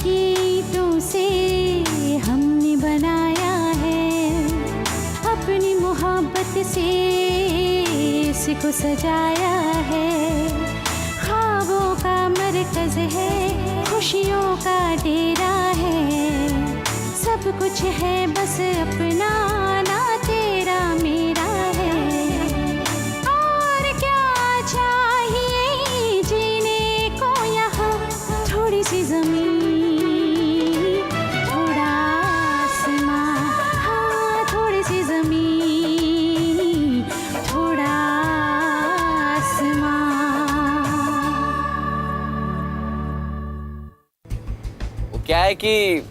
ईंटों से हमने बनाया है, अपनी मोहब्बत से इसको सजाया है। ख्वाबों का मरकज है, खुशियों का डेरा है, सब कुछ है बस अपना ना तेरा मेरा है। और क्या चाहिए जीने को यहाँ, थोड़ी सी जमीन, थोड़ा आसमां, हाँ थोड़ी सी जमीन, थोड़ा आसमां। वो क्या है कि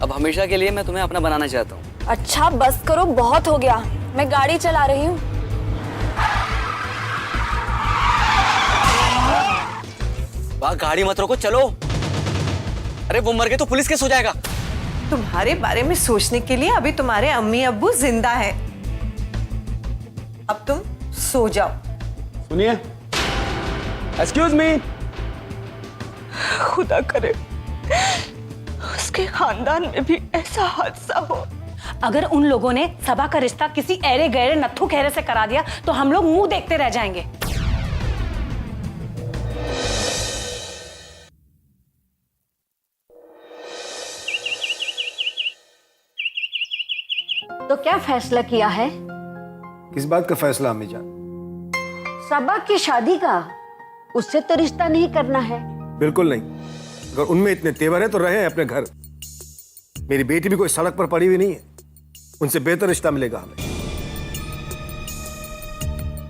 अब हमेशा के लिए मैं तुम्हें अपना बनाना चाहता हूँ। अच्छा बस करो, बहुत हो गया, मैं गाड़ी चला रही हूँ। वाह, गाड़ी मत रोको, चलो। अरे वो मर गए तो पुलिस केस हो जाएगा। तुम्हारे बारे में सोचने के लिए अभी तुम्हारे अम्मी अब्बू जिंदा है। अब तुम सो जाओ। सुनिए, एक्सक्यूज मी। खुदा करे उसके खानदान में भी ऐसा हादसा हो। अगर उन लोगों ने सबा का रिश्ता किसी ऐरे गहरे नत्थू खैरे से करा दिया तो हम लोग मुंह देखते रह जाएंगे। तो क्या फैसला किया है? किस बात का फैसला अम्मी जान? सबा की शादी का। उससे तो रिश्ता नहीं करना है। बिल्कुल नहीं। अगर उनमें इतने तेवर है तो रहे अपने घर। मेरी बेटी भी कोई सड़क पर पड़ी हुई नहीं है, उनसे बेहतर रिश्ता मिलेगा हमें।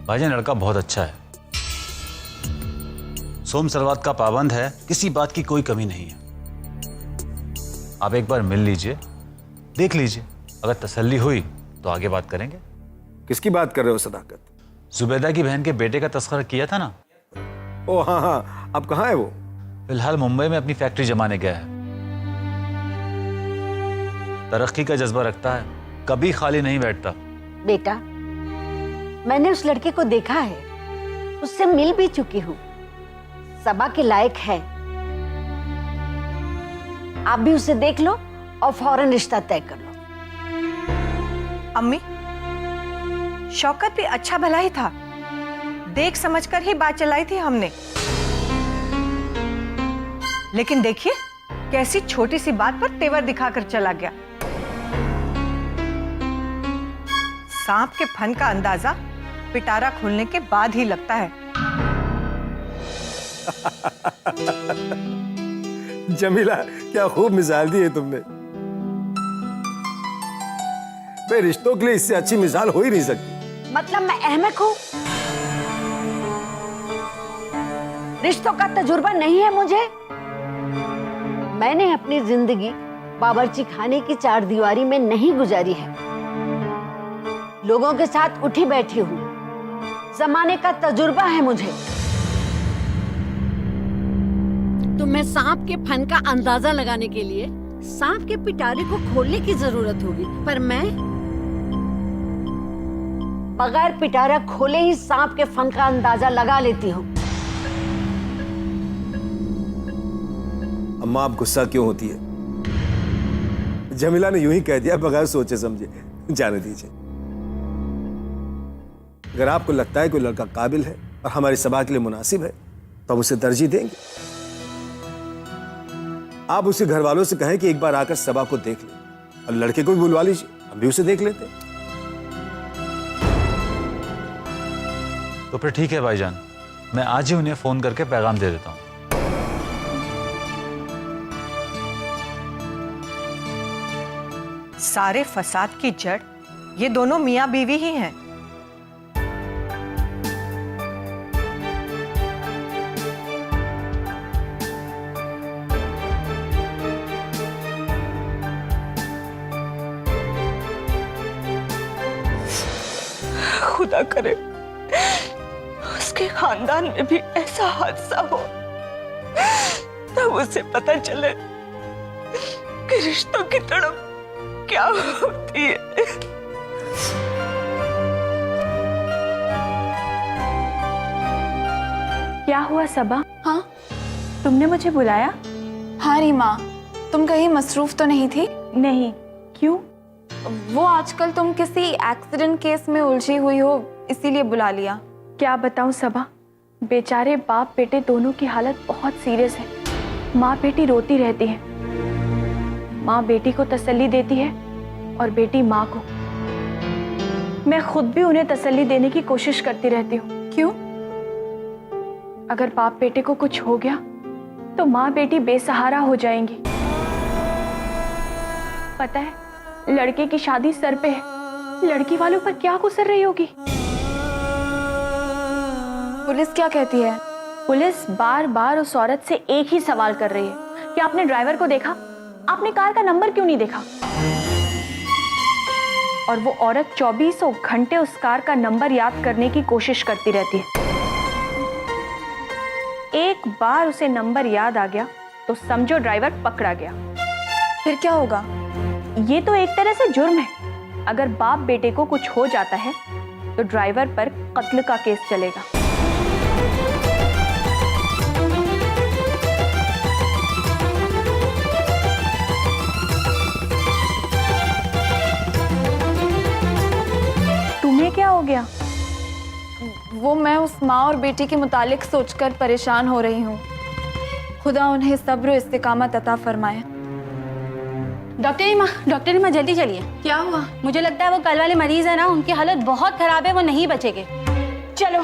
भाईजान लड़का बहुत अच्छा है, सोम सलवात का पाबंद है, किसी बात की कोई कमी नहीं है। आप एक बार मिल लीजिए, देख लीजिए, अगर तसल्ली हुई तो आगे बात करेंगे। किसकी बात कर रहे हो सदाकत? जुबैदा की बहन के बेटे का तस्करा किया था ना। ओ हाँ हाँ, अब कहाँ है वो? फिलहाल मुंबई में अपनी फैक्ट्री जमाने गया है। तरक्की का जज्बा रखता है, कभी खाली नहीं बैठता। बेटा, मैंने उस लड़के को देखा है, उससे मिल भी चुकी हूँ। सबा के लायक है। आप भी उसे देख लो और फौरन रिश्ता तय कर लो। अम्मी, शौकत भी अच्छा भला ही था, देख समझकर ही बात चलाई थी हमने। लेकिन देखिए कैसी छोटी सी बात पर तेवर दिखाकर चला गया। सांप के फन का अंदाजा पिटारा खुलने के बाद ही लगता है। जमीला, क्या खूब मिसाल दी है तुमने। भाई, रिश्तों के लिए इससे अच्छी मिसाल हो ही नहीं सकती। मतलब मैं अहमक हूँ? रिश्तों का तजुर्बा नहीं है मुझे। मैंने अपनी जिंदगी बावर्ची खाने की चार दीवारी में नहीं गुजारी है। लोगों के साथ उठी बैठी हूँ, जमाने का तजुर्बा है मुझे। तुम्हें सांप के फन का अंदाजा लगाने के लिए सांप के पिटारे को खोलने की जरूरत होगी, पर मैं बगैर पिटारा खोले ही सांप के फन का अंदाजा लगा लेती हूँ। अम्मा, आप गुस्सा क्यों होती है? जमीला ने यूं ही कह दिया, बगैर सोचे समझे। जाने दीजिए। अगर आपको लगता है कोई लड़का काबिल है और हमारी सभा के लिए मुनासिब है तो हम उसे तरजीह देंगे। आप उसके घर वालों से कहें कि एक बार आकर सभा को देख ले, और लड़के को भी बुलवा लीजिए, हम भी उसे देख लेते। तो फिर ठीक है भाईजान, मैं आज ही उन्हें फोन करके पैगाम दे देता हूँ। सारे फसाद की जड़ ये दोनों मियां बीवी ही हैं। खुदा करे उसके खानदान में भी ऐसा हादसा हो, तब उसे पता चले कि रिश्तों की तड़प क्या होती है। क्या हुआ सबा? हाँ, तुमने मुझे बुलाया? हाँ रीमा, तुम कहीं मसरूफ तो नहीं थी? नहीं, क्यों? वो आजकल तुम किसी एक्सीडेंट केस में उलझी हुई हो, इसीलिए बुला लिया। क्या बताऊं सबा, बेचारे बाप बेटे दोनों की हालत बहुत सीरियस है। माँ बेटी रोती रहती है। माँ बेटी को तसल्ली देती है और बेटी माँ को। मैं खुद भी उन्हें तसल्ली देने की कोशिश करती रहती हूँ। क्यों? अगर बाप बेटे को कुछ हो गया तो माँ बेटी बेसहारा हो जाएंगी। पता है, लड़के की शादी सर पे है, लड़की वालों पर क्या गुजर रही होगी। पुलिस क्या कहती है? पुलिस बार बार उस औरत से एक ही सवाल कर रही है कि आपने ड्राइवर को देखा, आपने कार का नंबर क्यों नहीं देखा। और वो औरत 24 घंटे उस कार का नंबर याद करने की कोशिश करती रहती है। एक बार उसे नंबर याद आ गया तो समझो ड्राइवर पकड़ा गया। फिर क्या होगा? ये तो एक तरह से जुर्म है। अगर बाप बेटे को कुछ हो जाता है तो ड्राइवर पर कत्ल का केस चलेगा। तुम्हें क्या हो गया? वो मैं उस माँ और बेटी के मुतालिक सोचकर परेशान हो रही हूँ। खुदा उन्हें सब्र और इस्तिकामत अता फरमाए। डॉक्टर रीमा जल्दी चलिए। क्या हुआ? मुझे लगता है वो कल वाले मरीज है ना, उनकी हालत बहुत खराब है, वो नहीं बचेंगे। चलो।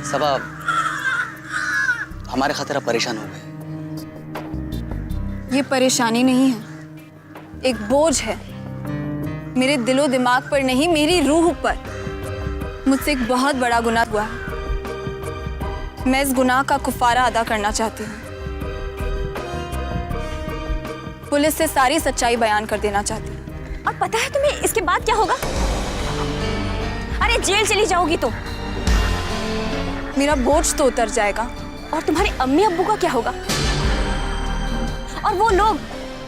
सबा, हमारे खातिर अब परेशान हो गए। ये परेशानी नहीं है, एक बोझ है। मेरे दिलो दिमाग पर नहीं, मेरी रूह पर। मुझसे एक बहुत बड़ा गुनाह हुआ है। मैं इस गुनाह का कुफारा अदा करना चाहती हूँ। पुलिस से सारी सच्चाई बयान कर देना चाहती हूँ। और पता है तुम्हें इसके बाद क्या होगा? अरे जेल चली जाओगी तुम। मेरा बोझ तो उतर जाएगा। और तुम्हारे अम्मी अब्बू का क्या होगा? और वो लोग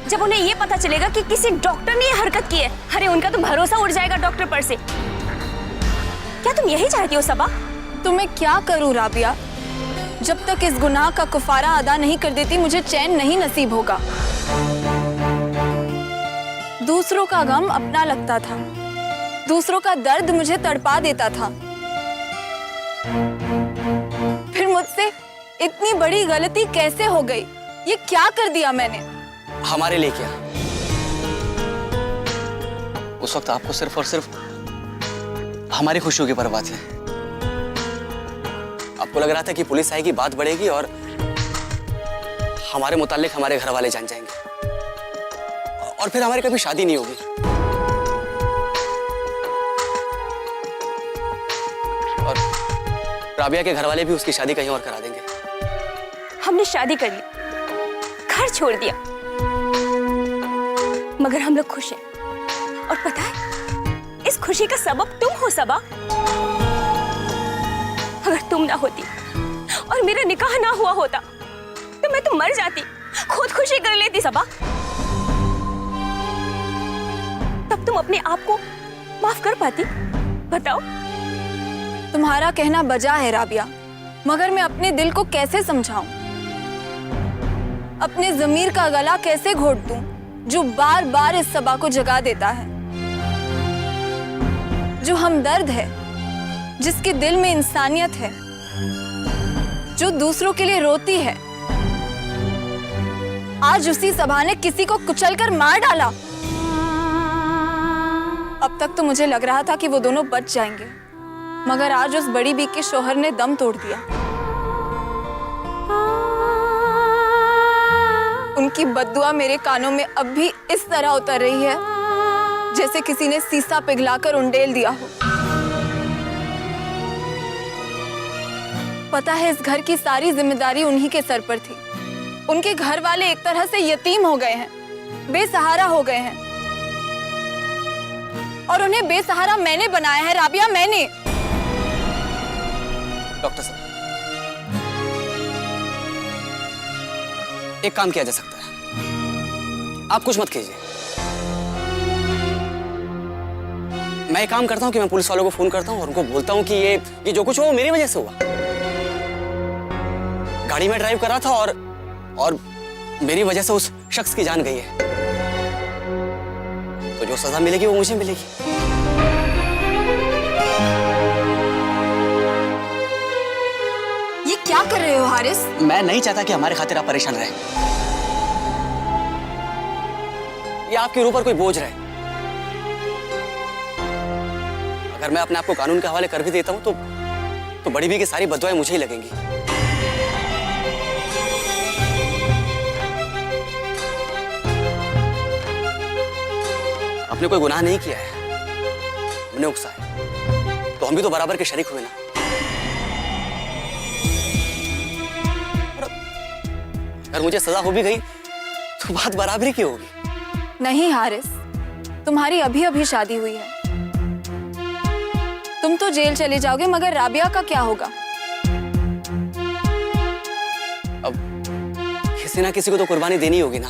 जब उन्हें ये पता चलेगा कि किसी डॉक्टर ने ये हरकत की है, अरे उनका तो भरोसा उड़ जाएगा डॉक्टर पर से। क्या तुम यही चाहती हो सबा? तो मैं क्या करूं राबिया? जब तक इस गुनाह का कुफारा अदा नहीं कर देती मुझे चैन नहीं नसीब होगा। दूसरों का गम अपना लगता था, दूसरों का दर्द मुझे तड़पा देता था। फिर मुझसे इतनी बड़ी गलती कैसे हो गई? ये क्या कर दिया मैंने? हमारे लिए क्या? उस वक्त आपको सिर्फ और सिर्फ हमारी खुशियों की परवाह थी। आपको लग रहा था कि पुलिस आएगी, बात बढ़ेगी और हमारे मुताल्लिक हमारे घर वाले जान जाएंगे और फिर हमारी कभी शादी नहीं होगी। और राबिया के घर वाले भी उसकी शादी कहीं और करा देंगे। हमने शादी कर ली, घर छोड़ दिया, मगर हम लोग खुश हैं। और पता है, इस खुशी का सबब तुम हो सबा। अगर तुम ना होती और मेरा निकाह ना हुआ होता तो मैं तो मर जाती, खुदकुशी कर लेती सबा। तब तुम अपने आप को माफ कर पाती? बताओ। तुम्हारा कहना बजा है राबिया, मगर मैं अपने दिल को कैसे समझाऊं? अपने ज़मीर का गला कैसे घोट दूं जो बार बार इस सबा को जगा देता है, जो हमदर्द है, जिसके दिल में इंसानियत है, जो दूसरों के लिए रोती है। आज उसी सबा ने किसी को कुचलकर मार डाला। अब तक तो मुझे लग रहा था कि वो दोनों बच जाएंगे, मगर आज उस बड़ी बी के शौहर ने दम तोड़ दिया। उनकी बद्दुआ मेरे कानों में अब भी इस तरह उतर रही है जैसे किसी ने सीसा पिघलाकर उंडेल दिया हो। पता है, इस घर की सारी जिम्मेदारी उन्हीं के सर पर थी। उनके घर वाले एक तरह से यतीम हो गए हैं, बेसहारा हो गए हैं, और उन्हें बेसहारा मैंने बनाया है राबिया, मैंने। डॉक्टर साहब, एक काम किया जा सकता है। आप कुछ मत कीजिए। मैं एक काम करता हूँ कि मैं पुलिस वालों को फोन करता हूँ और उनको बोलता हूँ कि ये जो कुछ हुआ वो मेरी वजह से हुआ। गाड़ी में ड्राइव कर रहा था और मेरी वजह से उस शख्स की जान गई है। तो जो सजा मिलेगी वो मुझे मिलेगी। ये क्या कर रहे हो हारिस? मैं नहीं चाहता कि हमारे खातिर आप परेशान रहे या आपके ऊपर कोई बोझ रहे। अगर मैं अपने आप को कानून के हवाले कर भी देता हूं तो बड़ी भी की सारी बददुआएं मुझे ही लगेंगी। आपने कोई गुनाह नहीं किया है, हमने उकसाया, तो हम भी तो बराबर के शरीक हुए ना। अगर मुझे सजा हो भी गई तो बात बराबरी की होगी। नहीं हारिस, तुम्हारी अभी अभी शादी हुई है। तुम तो जेल चले जाओगे, मगर राबिया का क्या होगा? अब किसी ना किसी को तो कुर्बानी देनी होगी ना।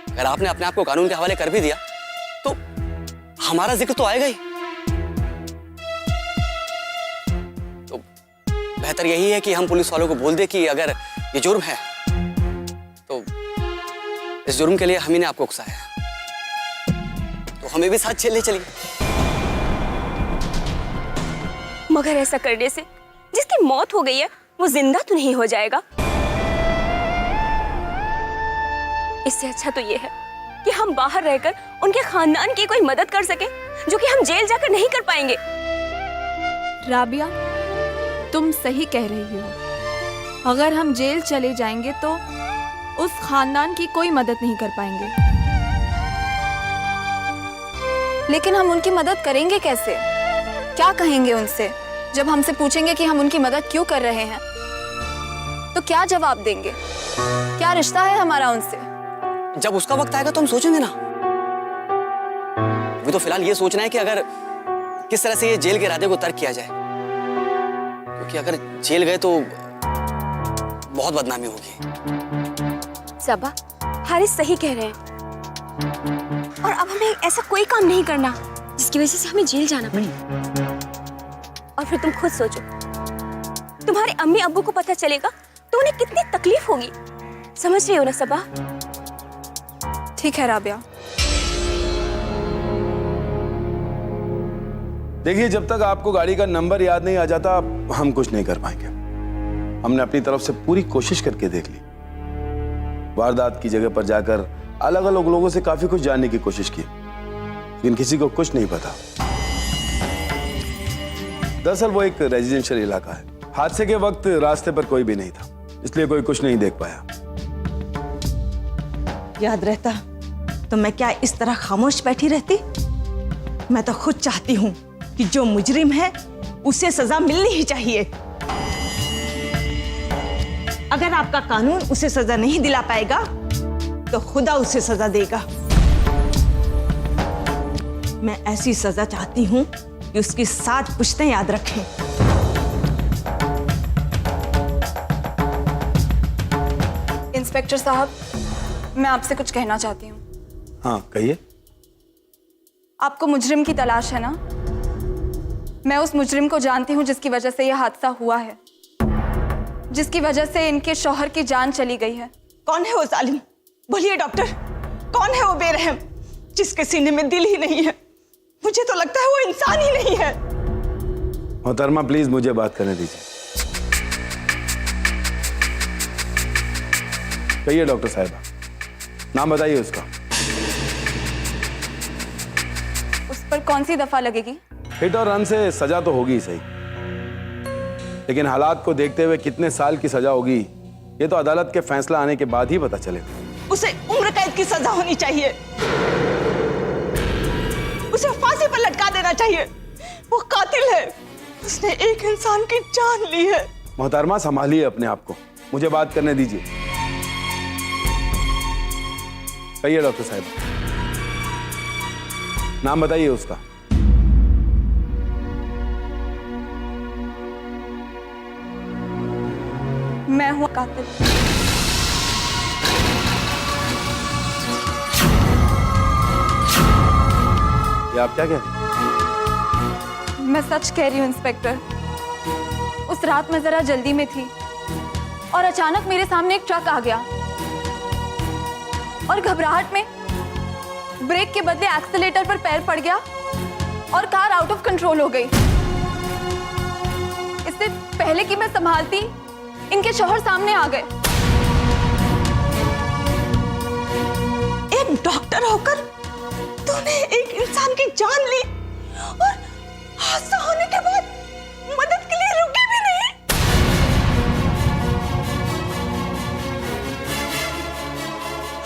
अगर आपने अपने आप को कानून के हवाले कर भी दिया तो हमारा जिक्र तो आएगा ही। तो बेहतर यही है कि हम पुलिस वालों को बोल दे कि अगर ये जुर्म है तो इस जुर्म के लिए हम ही ने आपको उकसाया, तो हमें भी साथ चले चलिए। मगर ऐसा करने से जिसकी मौत हो गई है वो जिंदा तो नहीं हो जाएगा। इससे अच्छा तो ये है कि हम बाहर रहकर उनके खानदान की कोई मदद कर सके, जो कि हम जेल जाकर नहीं कर पाएंगे। राबिया, तुम सही कह रही हो। अगर हम जेल चले जाएंगे तो उस खानदान की कोई मदद नहीं कर पाएंगे। लेकिन हम उनकी मदद करेंगे कैसे? क्या कहेंगे उनसे जब हमसे पूछेंगे कि हम उनकी मदद क्यों कर रहे हैं? तो क्या जवाब देंगे? क्या रिश्ता है हमारा उनसे? जब उसका वक्त आएगा तो हम सोचेंगे ना। अभी तो फिलहाल ये सोचना है कि अगर किस तरह से ये जेल के इरादे को तर्क किया जाए, क्योंकि अगर जेल गए तो बहुत बदनामी होगी। सबा, हारिस सही कह रहे हैं। और अब हमें ऐसा कोई काम नहीं करना जिसकी वजह से हमें जेल जाना पड़े। और फिर तुम खुद सोचो, तुम्हारे अम्मी अब्बू को पता चलेगा तो उन्हें कितनी तकलीफ होगी। समझ रही हो ना सबा? ठीक है राबिया। देखिए, जब तक आपको गाड़ी का नंबर याद नहीं आ जाता हम कुछ नहीं कर पाएंगे। हमने अपनी तरफ से पूरी कोशिश करके देख ली। वारदात की जगह पर जाकर अलग अलग लोगों से काफी कुछ जानने की कोशिश की, लेकिन किसी को कुछ नहीं पता। दरअसल वो एक रेजिडेंशियल इलाका है। हादसे के वक्त रास्ते पर कोई भी नहीं था, इसलिए कोई कुछ नहीं देख पाया। याद रहता तो मैं क्या इस तरह खामोश बैठी रहती? मैं तो खुद चाहती हूँ कि जो मुजरिम है उसे सजा मिलनी ही चाहिए। अगर आपका कानून उसे सजा नहीं दिला पाएगा तो खुदा उसे सजा देगा। मैं ऐसी सजा चाहती हूँ कि उसकी 7 पुश्तें याद रखें। इंस्पेक्टर साहब, मैं आपसे कुछ कहना चाहती हूँ। हाँ कहिए। आपको मुजरिम की तलाश है ना? मैं उस मुजरिम को जानती हूँ जिसकी वजह से यह हादसा हुआ है, जिसकी वजह से इनके शौहर की जान चली गई है। कौन है वो जालिम? बोलिए डॉक्टर, कौन है वो बेरहम जिसके सीने में दिल ही नहीं है? मुझे तो लगता है वो इंसान ही नहीं है। मोहतरमा प्लीज मुझे बात करने दीजिए। कहिए डॉक्टर साहिबा, नाम बताइए उसका। उस पर कौन सी दफा लगेगी? हिट और रन से सजा तो होगी ही सही, लेकिन हालात को देखते हुए कितने साल की सजा होगी ये तो अदालत के फैसला आने के बाद ही पता चलेगा। उसे उम्र कैद की सजा होनी चाहिए। उसे फांसी पर लटका देना चाहिए। वो कातिल है, उसने एक इंसान की जान ली है। मोहतरमा संभालिए अपने आप को, मुझे बात करने दीजिए। कहिए डॉक्टर साहब, नाम बताइए उसका। मैं हूं कातिल। ये आप क्या कह रहे हैं? मैं सच कह रही हूँ इंस्पेक्टर। उस रात मैं जरा जल्दी में थी और अचानक मेरे सामने एक ट्रक आ गया और घबराहट में ब्रेक के बदले एक्सीलेटर पर पैर पड़ गया और कार आउट ऑफ कंट्रोल हो गई। इससे पहले कि मैं संभालती, इनके शौहर सामने आ गए। एक डॉक्टर होकर तूने एक इंसान की जान ली और हादसा होने के बाद मदद के लिए रुकी भी नहीं।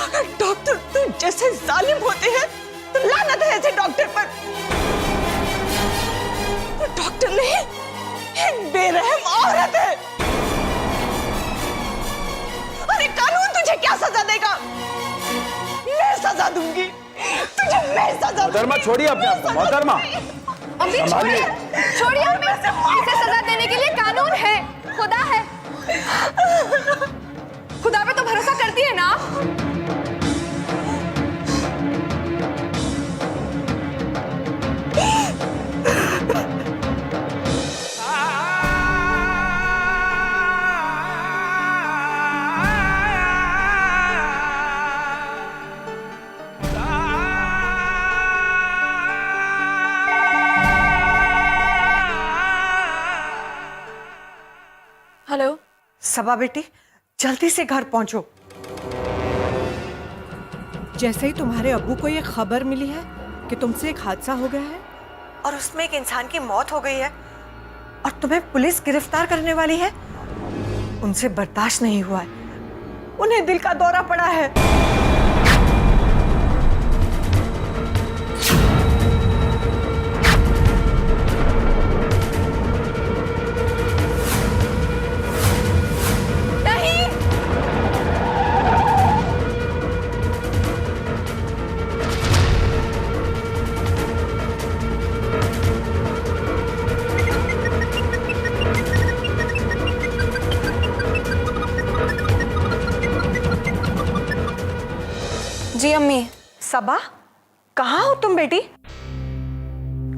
अगर डॉक्टर तू जैसे जालिम होते हैं तो लानत है ऐसे डॉक्टर पर। तो डॉक्टर नहीं, एक बेरहम औरत है। अरे कानून तुझे क्या सजा देगा? मैं सजा दूंगी तुझे, मैं सजा दूंगी। मोहतरमा छोड़िए अपने आप को, मोहतरमा अम्मी छोड़िए, छोड़िए अम्मी। इसे सजा देने के लिए कानून है, खुदा है। खुदा पे तो भरोसा करती है ना? हेलो सबा बेटी, जल्दी से घर पहुंचो। जैसे ही तुम्हारे अब्बू को ये खबर मिली है कि तुमसे एक हादसा हो गया है और उसमें एक इंसान की मौत हो गई है और तुम्हें पुलिस गिरफ्तार करने वाली है, उनसे बर्दाश्त नहीं हुआ है। उन्हें दिल का दौरा पड़ा है। जी अम्मी। सबा, कहाँ हो तुम बेटी?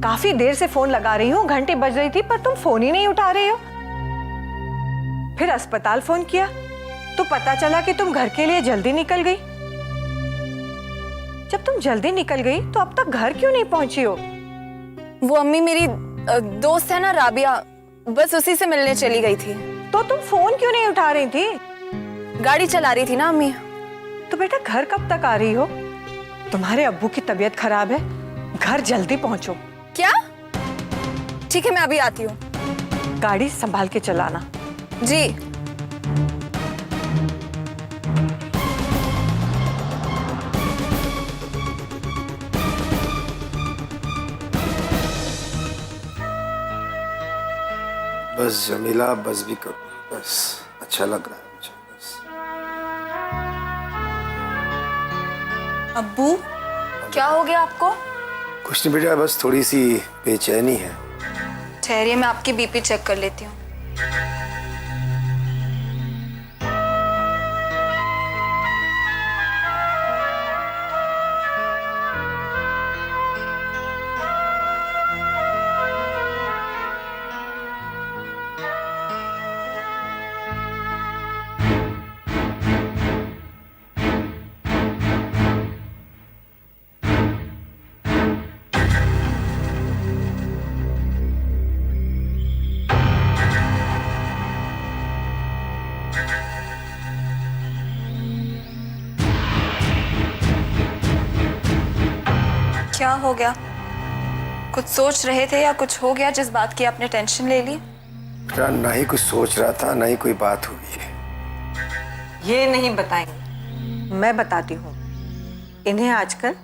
काफी देर से फोन लगा रही हूँ, घंटी बज रही थी पर तुम फोन ही नहीं उठा रही हो। फिर अस्पताल फोन किया तो पता चला कि तुम घर के लिए जल्दी निकल गई। जब तुम जल्दी निकल गई तो अब तक घर क्यों नहीं पहुंची हो? वो अम्मी मेरी दोस्त है ना राबिया, बस उसी से मिलने चली गई थी। तो तुम फोन क्यों नहीं उठा रही थी? गाड़ी चला रही थी ना अम्मी। तो बेटा घर कब तक आ रही हो? तुम्हारे अब्बू की तबीयत खराब है, घर जल्दी पहुंचो। क्या? ठीक है, मैं अभी आती हूँ। गाड़ी संभाल के चलाना। जी। बस जमीला, बस भी करो, बस अच्छा लग रहा है मुझे, बस। अब्बू, क्या हो गया आपको? कुछ नहीं बेटा, बस थोड़ी सी बेचैनी है। ठहरिए, मैं आपकी बीपी चेक कर लेती हूँ। क्या हो गया? कुछ सोच रहे थे या कुछ हो गया जिस बात की आपने टेंशन ले ली? बेटा ना ही कुछ सोच रहा था, ना ही कोई बात हुई है। ये नहीं बताएंगे, मैं बताती हूँ। इन्हें आजकल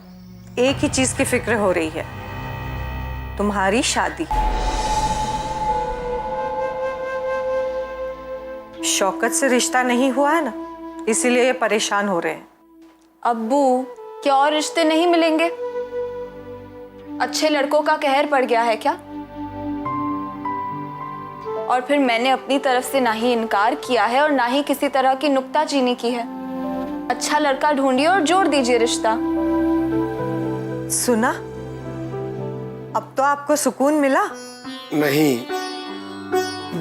एक ही चीज की फिक्र हो रही है, तुम्हारी शादी। शौकत से रिश्ता नहीं हुआ है ना, इसीलिए ये परेशान हो रहे हैं। अब्बू, क्या और रिश्ते नहीं मिलेंगे? अच्छे लड़कों का कहर पड़ गया है क्या? और फिर मैंने अपनी तरफ से ना ही इनकार किया है और ना ही किसी तरह की नुक्ताचीनी की है। अच्छा लड़का ढूंढिए और जोड़ दीजिए रिश्ता। सुना, अब तो आपको सुकून मिला? नहीं,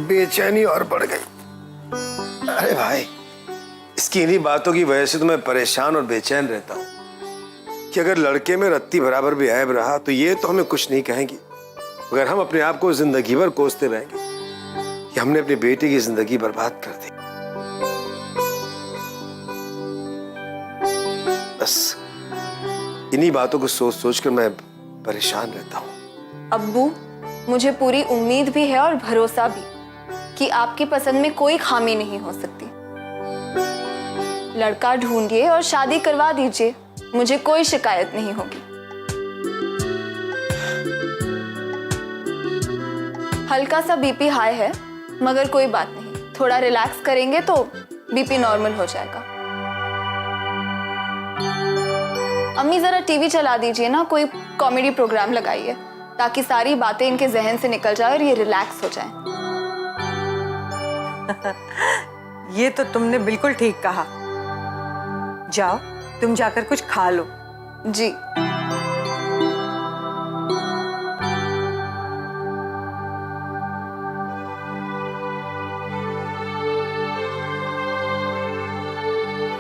बेचैनी और बढ़ गई। अरे भाई, इसकी इन्हीं बातों की वजह से तो मैं परेशान और बेचैन रहता हूँ कि अगर लड़के में रत्ती बराबर भी ऐब रहा तो ये तो हमें कुछ नहीं कहेंगी, मगर हम अपने आप को जिंदगी भर कोसते रहेंगे कि हमने अपनी बेटी की जिंदगी बर्बाद कर दी। बस इन्हीं बातों को सोच सोच कर मैं परेशान रहता हूँ। अब्बू, मुझे पूरी उम्मीद भी है और भरोसा भी कि आपकी पसंद में कोई खामी नहीं हो सकती। लड़का ढूंढिए और शादी करवा दीजिए, मुझे कोई शिकायत नहीं होगी। हल्का सा बीपी हाई है, मगर कोई बात नहीं, थोड़ा रिलैक्स करेंगे तो बीपी नॉर्मल हो जाएगा। अम्मी जरा टीवी चला दीजिए ना, कोई कॉमेडी प्रोग्राम लगाइए ताकि सारी बातें इनके जहन से निकल जाए और ये रिलैक्स हो जाएं। ये तो तुमने बिल्कुल ठीक कहा। जाओ, तुम जाकर कुछ खा लो। जी।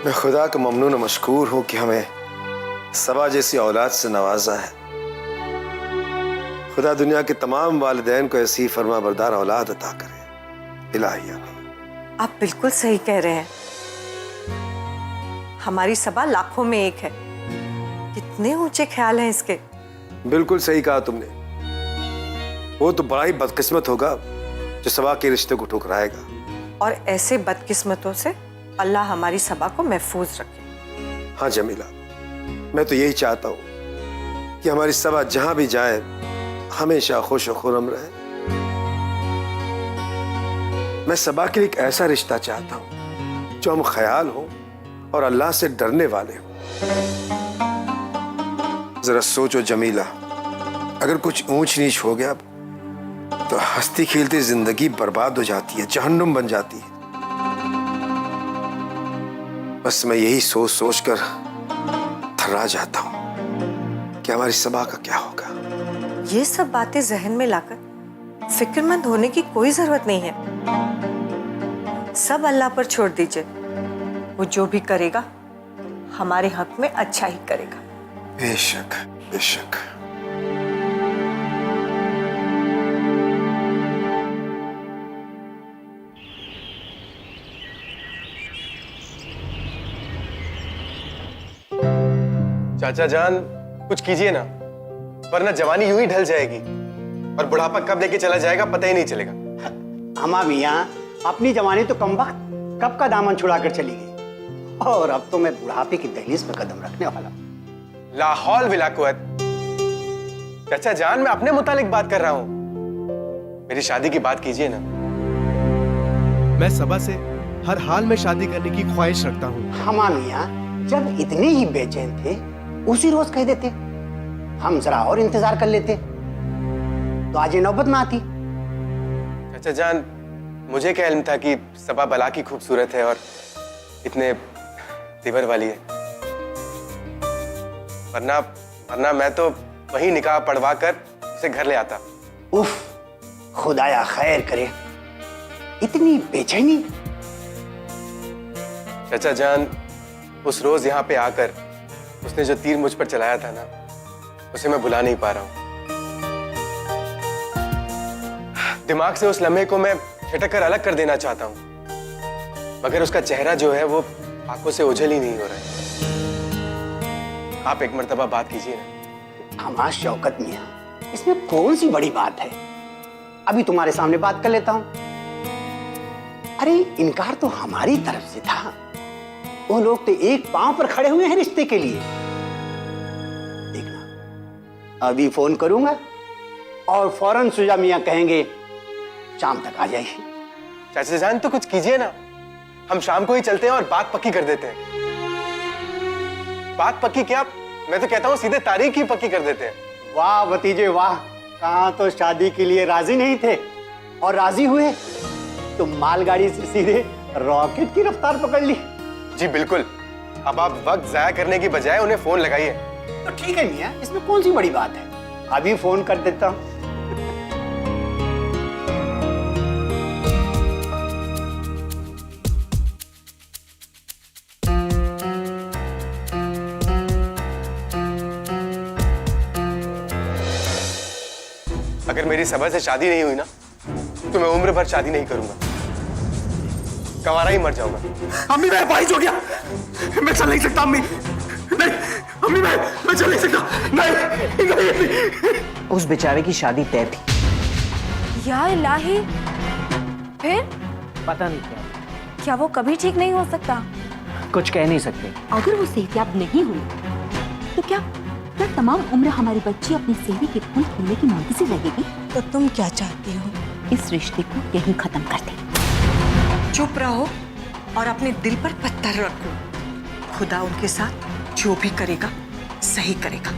मैं खुदा का ममनून मशकूर हूं कि हमें सबा जैसी औलाद से नवाजा है। खुदा दुनिया के तमाम वालिदैन को ऐसी फरमाबरदार औलाद अता करे। इलाही आमीन। आप बिल्कुल सही कह रहे हैं। हमारी सबा लाखों में एक है। कितने ऊंचे ख्याल हैं इसके। बिल्कुल सही कहा तुमने। वो तो बड़ा ही बदकिस्मत होगा जो सबा के रिश्ते को ठुकराएगा। और ऐसे बदकिस्मतों से अल्लाह हमारी सबा को महफूज रखे। हाँ जमीला, मैं तो यही चाहता हूँ कि हमारी सबा जहां भी जाए हमेशा खुश और खुर्रम रहे। मैं सबा के लिए एक ऐसा रिश्ता चाहता हूँ जो हम ख्याल हो और अल्लाह से डरने वाले हो। जरा सोचो जमीला, अगर कुछ ऊंच नीच हो गया तो हंसती खेलती जिंदगी बर्बाद हो जाती है, जहन्नुम बन जाती है। बस मैं यही सोच सोच कर थर्रा जाता हूं कि हमारी सबा का क्या होगा। ये सब बातें जहन में लाकर फिक्रमंद होने की कोई जरूरत नहीं है। सब अल्लाह पर छोड़ दीजिए, वो जो भी करेगा हमारे हक में अच्छा ही करेगा। बेशक बेशक। चाचा जान, कुछ कीजिए ना, वरना जवानी यूं ही ढल जाएगी और बुढ़ापा कब लेके चला जाएगा पता ही नहीं चलेगा। अम्मा मियाँ, अपनी जवानी तो कम वक्त कब का दामन छुड़ाकर चली गई और अब तो मैं बुढ़ापे की दहलीज पर कदम रखने वाला हूँ। लाहौल विला कुव्वत। चाचा जान, मैं अपने मुतालिक बात कर रहा हूँ, मेरी शादी की बात कीजिए ना। मैं सबा से हर हाल में शादी करने की ख्वाहिश रखता हूँ। अम्मा मियाँ, जब इतने ही बेचैन थे उसी रोज कह देते, हम जरा और इंतजार कर लेते तो आज ये नौबत ना आती। चाचा जान, मुझे क्या इल्म था कि सबा बला की खूबसूरत है और इतने तेवर वाली है। वरना मैं तो वही निकाह पढ़वा कर उसे घर ले आता। उफ, खुदाया खैर करे, इतनी बेचैनी। चाचा जान, उस रोज यहाँ पे आकर उसने जो तीर मुझ पर चलाया था ना, उसे मैं भुला नहीं पा रहा हूं। दिमाग से उस लम्हे को मैं झटक कर अलग कर देना चाहता हूं, मगर उसका चेहरा जो है वो आंखों से ओझल ही नहीं हो रहा है। आप एक मर्तबा बात कीजिए ना। हमारा शौकत मियाँ, इसमें कौन सी बड़ी बात है, अभी तुम्हारे सामने बात कर लेता हूं। अरे इनकार तो हमारी तरफ से था, वो लोग तो एक पांव पर खड़े हुए हैं रिश्ते के लिए। देखना, अभी फोन करूंगा और फौरन सुजा मियाँ कहेंगे शाम तक आ जाइए। चाचा जान, तो कुछ कीजिए ना, हम शाम को ही चलते हैं और बात पक्की कर देते हैं। बात पक्की क्या, मैं तो कहता हूँ सीधे तारीख ही पक्की कर देते हैं। वाह भतीजे वाह, कहाँ तो शादी के लिए राजी नहीं थे और राजी हुए तो मालगाड़ी से सीधे रॉकेट की रफ्तार पकड़ ली। जी बिल्कुल, अब आप वक्त जाया करने की बजाय उन्हें फोन लगाइए। तो ठीक है मियाँ, इसमें कौन सी बड़ी बात है, अभी फोन कर देता हूँ। अगर मेरी सबा से शादी नहीं हुई ना तो मैं उम्र भर शादी नहीं करूंगा, कंवारा ही मर जाऊंगा। अम्मी मैं अपाहिज हो गया, मैं चल नहीं सकता अम्मी, नहीं अम्मी मैं चल नहीं सकता, नहीं, नहीं। उस बेचारे की शादी तय थी। या इलाही, फिर पता नहीं क्या वो कभी ठीक नहीं हो सकता? कुछ कह नहीं सकते। अगर वो सेहतियाब नहीं हुई तो क्या क्या तमाम उम्र हमारी बच्ची अपनी सेवी के फूल खिलने की मांग से लगेगी? तो तुम क्या चाहती हो? इस रिश्ते को यहीं खत्म कर दे। चुप रहो और अपने दिल पर पत्थर रखो। खुदा उनके साथ जो भी करेगा सही करेगा।